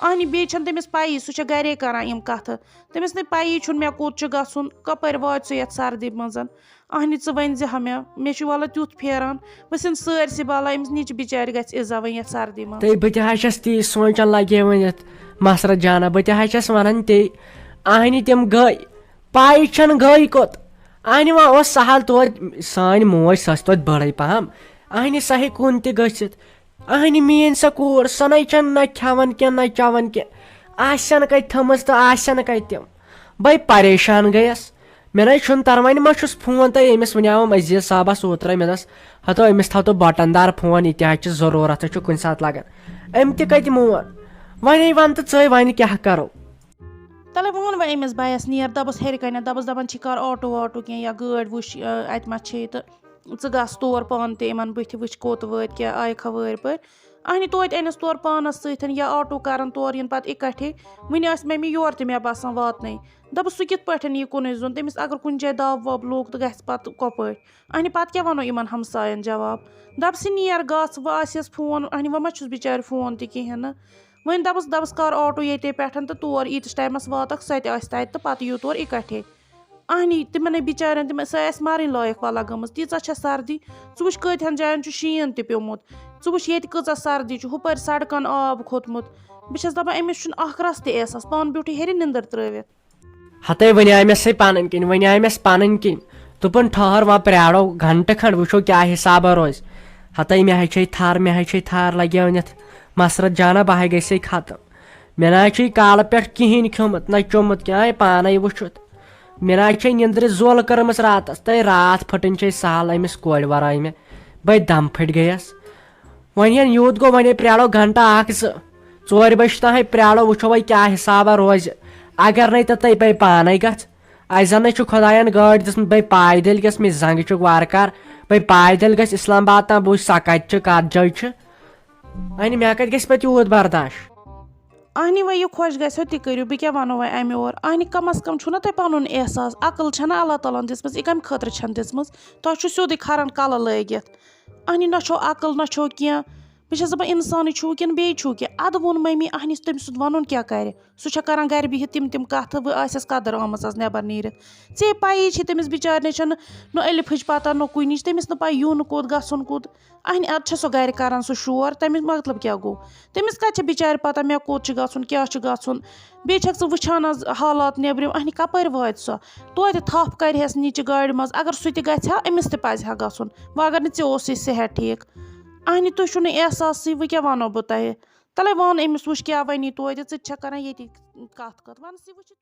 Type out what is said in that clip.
اہنی بیٚیہِ چھَنہٕ تٔمِس پَیی سُہ چھےٚ گَرے کَران یِم کَتھٕ تٔمِس نہٕ پَیی چھُنہٕ مےٚ کوٚت چھُ گژھُن کَپٲرۍ واتہِ سُہ یَتھ سردی منٛز اہنی ژٕ ؤنۍ زِ ہا مےٚ چھُ وَلہٕ تیُتھ پھیران بہٕ چھَس سٲرسٕے بالا أمِس نِچہِ بِچارِ گژھِ عزا وۄنۍ یَتھ سردی منٛز تہٕ بہٕ تہِ حظ چھَس تی سونٛچان لگے ؤنِتھ مسرت جانا بہٕ تہِ حظ چھَس وَنان تی اہنہِ تِم گٔے پاے چھَنہٕ گٔے کوٚت اہنہِ وۄنۍ اوس سہل توتہِ سٲنۍ موج سۄ ٲس توتہِ بٔڑٕے پہم اہنہِ سۄ ہیٚکہِ کُن تہِ گٔژھِتھ اہنہِ میٲنۍ سۄ کوٗر سۄ نَے چھَنہٕ نہ کھٮ۪وان کینٛہہ نہ چٮ۪وان کینٛہہ آسن کَتہِ تھٲمٕژ تہٕ آسن کَتہِ تِم بے پریشان گٔیَس مےٚ نَے چھُنہٕ تر وۄنۍ ما چھُس فون تۄہہِ أمِس وَنیٛاوُم عزیٖز صٲبَس اوترَے مےٚ دوٚپُس ہتو أمِس تھاو تو بٹن دار فون یہِ تہِ حظ چھِ ضروٗرت چھُ کُنہِ ساتہٕ لگان أمۍ تہِ کَتہِ مون وۄنۍ وَن تہٕ ژٕے وۄنۍ کیاہ کرو تَلے ووٚن وۄنۍ أمِس بَیَس نیر دَپُس ہیٚرِ کَنٮ۪تھ دَپُس دَپان چھِ کَر آٹوٗ واٹوٗ کینٛہہ یا گٲڑۍ وٕچھ اَتہِ ما چھے تہٕ ژٕ گژھ تور پانہٕ تہِ یِمَن بٕتھِ وٕچھ کوٚت وٲتۍ کیٛاہ آیکھا وٲرۍ پٲٹھۍ اہنہِ توتہِ أنِس تورٕ پانَس سۭتۍ یا آٹوٗ کَرَن تورٕ یِن پَتہٕ اِکٹھے وٕنہِ ٲسۍ مےٚ یورٕ تہِ مےٚ باسان واتنَے دَپُس سُہ کِتھ پٲٹھۍ یی کُنُے زوٚن تٔمِس اگر کُنہِ جایہِ دَب وَب لوٚگ تہٕ گژھِ پَتہٕ کۄپٲٹھۍ اہنہِ پَتہٕ کیٛاہ وَنو یِمَن ہمسایَن جواب دَپسہِ نیر گژھ وۄنۍ آسٮ۪س فون اہنہِ وۄنۍ ما چھُس بِچارِ فون تہِ کِہیٖنۍ نہٕ وۄنۍ دَپُس کَر آٹوٗ ییٚتے پٮ۪ٹھ تہٕ تور ییٖتِس ٹایمَس واتَکھ سۄ تہِ آسہِ تَتہِ تہٕ پَتہٕ یِیِو تورٕ اِکٹھے اہنی تِمَن ہے بِچارٮ۪ن تِم سۄ آسہِ مَرٕنۍ لایق وَلا گٔمٕژ تیٖژاہ چھےٚ سردی ژٕ وٕچھ کۭتِہَن جایَن چھُ شیٖن تہِ پیوٚمُت ژٕ وٕچھ ییٚتہِ کۭژاہ سردی چھُ ہُپٲرۍ سڑکَن آب کھوٚتمُت بہٕ چھَس دَپان أمِس چھُنہٕ اَکھ رَس تہِ احساس پانہٕ بیوٗٹھٕے ہیٚرِ نِندٕر ترٛٲوِتھ ہتَے وَنیٛامٮ۪سٕے پَنٕنۍ کِنۍ وَنیٛامٮ۪س پَنٕنۍ کِنۍ دوٚپُن ٹھٔہر وۄنۍ پرٛارو گھنٹہٕ کھنٛڈ وٕچھو کیٛاہ حِسابہ روزِ ہتَے مےٚ ہے چھے تھر لگے ؤنِتھ مسرت جانا بہٕ ہے گژھے ختم مےٚ نہ حظ چھُے کالہٕ پٮ۪ٹھ کِہیٖنۍ کھیوٚمُت نہ چوٚمُت کینٛہہ پانے وٕچھُتھ مےٚ نہ حظ چھے نِندرِ زول کٔرمٕژ راتس تہٕ راتھ پھٕٹٕنۍ چھے سہل أمِس کورِ وَرٲے مےٚ بے دم پھٔٹۍ گٔیَس وۄنۍ یَن یوٗت گوٚو وۄنۍ پرٛارو گھنٹہٕ اکھ زٕ 4 بجہِ تام پرٛارو وٕچھو وۄنۍ کیٛاہ حِسابہ روزِ اگر نَے تہٕ بے پانے گژھ اَسہِ زَن چھُ خۄدایَن گٲڑۍ دِژمٕژ بے پایدٔلۍ گژھِ مےٚ زنٛگہِ چھُکھ وارٕ کار بے پایدٔلۍ گژھِ اسلام آباد تام بہٕ وٕچھِ سۄ کَتہِ چھِ کَتھ جایہِ چھِ وۄنۍ مےٚ کَتہِ گژھِ پَتہٕ یوٗت برداش اہنی وۄنۍ یہِ خۄش گژھیو تہِ کٔرِو بہٕ کیٛاہ وَنو وۄنۍ اَمہِ اور اہنہِ کَم از کَم چھُو نہ تۄہہِ پَنُن احساس عقل چھَنہ اللہ تعالیٰ ہَن دِژمٕژ یہِ کَمہِ خٲطرٕ چھَنہٕ دِژمٕژ تۄہہِ چھُ سیوٚدُے کھَرَن کَلہٕ لٲگِتھ اہنہِ نہ چھو عقل نہ چھو کینٛہہ بہٕ چھَس دَپان اِنسانٕے چھُو کِنہٕ بیٚیہِ چھُو کینٛہہ اَدٕ ووٚن مٔمی اہنہِ تٔمِس سُنٛد وَنُن کیٛاہ کَرِ سُہ چھےٚ کَران گَرِ بِہِتھ تِم کَتھٕ وۄنۍ آسٮ۪س قدٕر آمٕژ آز نٮ۪بر نیٖرِتھ ژےٚ پَیی چھِ تٔمِس بِچارنہِ چھَنہٕ نہ ألِفٕچ پَتہ نہ کُنِچ تٔمِس نہٕ پَے یُن کوٚت گژھُن کوٚت اہنہِ اَدٕ چھےٚ سۄ گَرِ کَران سُہ شور تَمیُک مطلب کیٛاہ گوٚو تٔمِس کَتہِ چھےٚ بِچارِ پَتہ مےٚ کوٚت چھُ گژھُن کیٛاہ چھُ گژھُن بیٚیہِ چھَکھ ژٕ وٕچھان آز حالات نیٚبرِم اہنہِ کَپٲرۍ واتہِ سۄ توتہِ تھپھ کَرِہَس نِچہِ گاڑِ منٛز اگر سُہ تہِ گژھِ ہا أمِس تہِ پَزِ ہا گژھُن وۄنۍ اگر نہٕ ژےٚ اوسُے صحت ٹھیٖک اہنہِ تُہۍ چھُو نہٕ احساسٕے وۄنۍ کیٛاہ وَنو بہٕ تۄہہِ تَلے وَن أمِس وٕچھ کیٛاہ وَنی توتہِ ژٕ تہِ چھَکھ کَران ییٚتی کَتھ وَنسٕے وٕچھ